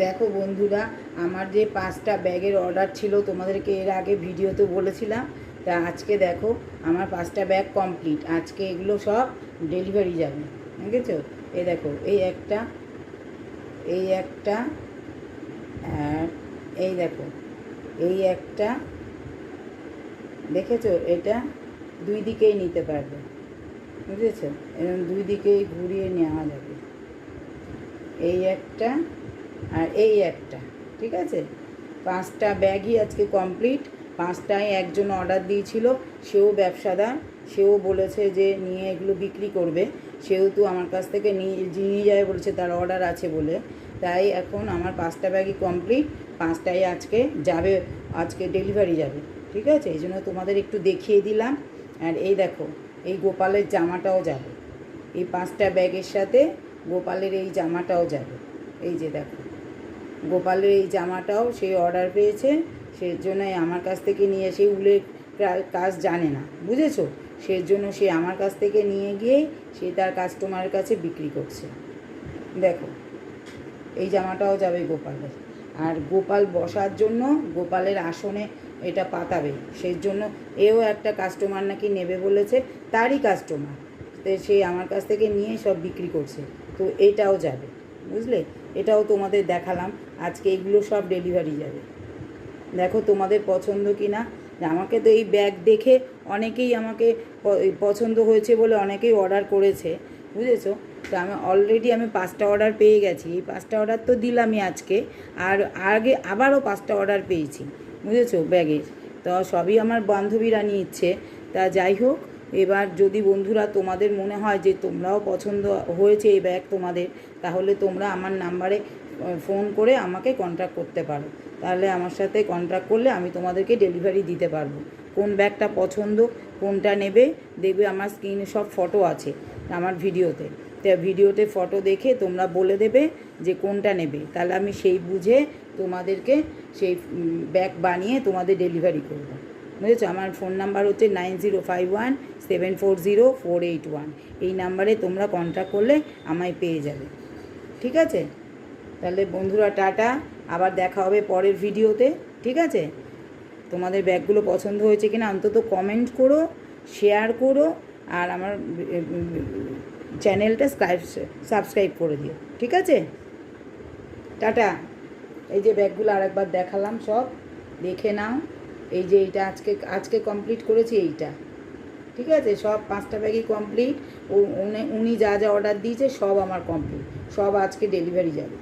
দেখো বন্ধুরা, আমার যে 5টা ব্যাগের অর্ডার ছিল তোমাদেরকে এর আগে ভিডিওতে বলেছিলাম। তা আজকে দেখো আমার 5টা ব্যাগ কমপ্লিট। আজকে এগুলো সব ডেলিভারি যাবে, দেখেছো? এই দেখো, এই একটা, এই একটা, আর এই দেখো, এই একটা, দেখেছো? এটা দুই দিকেই নিতে পারবে, বুঝেছো? এরকম দুই দিকেই ঘুরিয়ে নেওয়া যাবে। এই একটা আর এই একটা, ঠিক আছে? 5টা ব্যাগই আজকে কমপ্লিট। 5টায় একজন অর্ডার দিয়েছিল, সেও ব্যবসাদার, সেও বলেছে যে নিয়ে এগুলো বিক্রি করবে, সেহেতু আমার কাছ থেকে নিয়ে যাবে বলেছে, তার অর্ডার আছে বলে। তাই এখন আমার 5টা ব্যাগই কমপ্লিট। 5টাই আজকে যাবে, আজকে ডেলিভারি যাবে, ঠিক আছে? এই জন্য তোমাদের একটু দেখিয়ে দিলাম। আর এই দেখো, এই গোপালের জামাটাও যাবে, এই 5টা ব্যাগের সাথে গোপালের এই জামাটাও যাবে। এই যে দেখো, গোপালের এই জামাটাও সে অর্ডার পেয়েছে, সেই জন্যই আমার কাছ থেকে নিয়ে এসে, উলের কাজ জানে না, বুঝেছো? সেই জন্য সে আমার কাছ থেকে নিয়ে গিয়েই সে তার কাস্টমারের কাছে বিক্রি করছে। দেখো, এই জামাটাও যাবে গোপালের। আর গোপাল বসার জন্য গোপালের আসনে এটা পাতাবে, সেই জন্য এও একটা কাস্টমার নাকি নেবে বলেছে, তারই কাস্টমার, তো সে আমার কাছ থেকে নিয়ে সব বিক্রি করছে। তো এটাও যাবে, বুঝলে? এটাও তোমাদের দেখালাম। আজকে এগুলো সব ডেলিভারি যাবে। দেখো তোমাদের পছন্দ কি না। আমাকে তো এই ব্যাগ দেখে অনেকেই আমাকে পছন্দ হয়েছে বলে অনেকেই অর্ডার করেছে, বুঝেছো? তো আমি 5টা অর্ডার পেয়ে গেছি। এই 5টা অর্ডার তো দিলামই আজকে, আর আগে আবারও 5টা অর্ডার পেয়েছি, বুঝেছো, ব্যাগের। তো সবই আমার বান্ধবীরা নিচ্ছে। তা যাই হোক, এবার যদি বন্ধুরা তোমাদের মনে হয় যে তোমরাও পছন্দ হয়েছে এই ব্যাগ তোমাদের, তাহলে তোমরা আমার নাম্বারে ফোন করে আমাকে কন্ট্যাক্ট করতে পারো। তাহলে আমার সাথে কন্ট্যাক্ট করলে আমি তোমাদেরকে ডেলিভারি দিতে পারবো। কোন ব্যাগটা পছন্দ, কোনটা নেবে, দেখবে আমার স্ক্রিনে সব ফটো আছে আমার ভিডিওতে। তো ভিডিওতে ফটো দেখে তোমরা বলে দেবে যে কোনটা নেবে, তাহলে আমি সেই বুঝে তোমাদেরকে সেই ব্যাগ বানিয়ে তোমাদের ডেলিভারি করবো, বুঝেছো? আমার ফোন নাম্বার হচ্ছে 9051740481। এই নাম্বারে তোমরা কন্ট্যাক্ট করলে আমায় পেয়ে যাবে, ঠিক আছে? তাহলে বন্ধুরা, টাটা। আবার দেখা হবে পরের ভিডিওতে, ঠিক আছে? তোমাদের ব্যাগগুলো পছন্দ হয়েছে কিনা অন্তত কমেন্ট করো, শেয়ার করো, আর আমার চ্যানেলটা সাবস্ক্রাইব করে দিও, ঠিক আছে? টাটা। এই যে ব্যাগগুলো আরেকবার দেখালাম, সব দেখে নাও। এই যে এইটা আজকে কমপ্লিট করেছি, এইটা, ঠিক আছে? সব 5টা ব্যাগই কমপ্লিট। উনি যা যা অর্ডার দিয়েছে সব আমার কমপ্লিট, সব আজকে ডেলিভারি যাবে।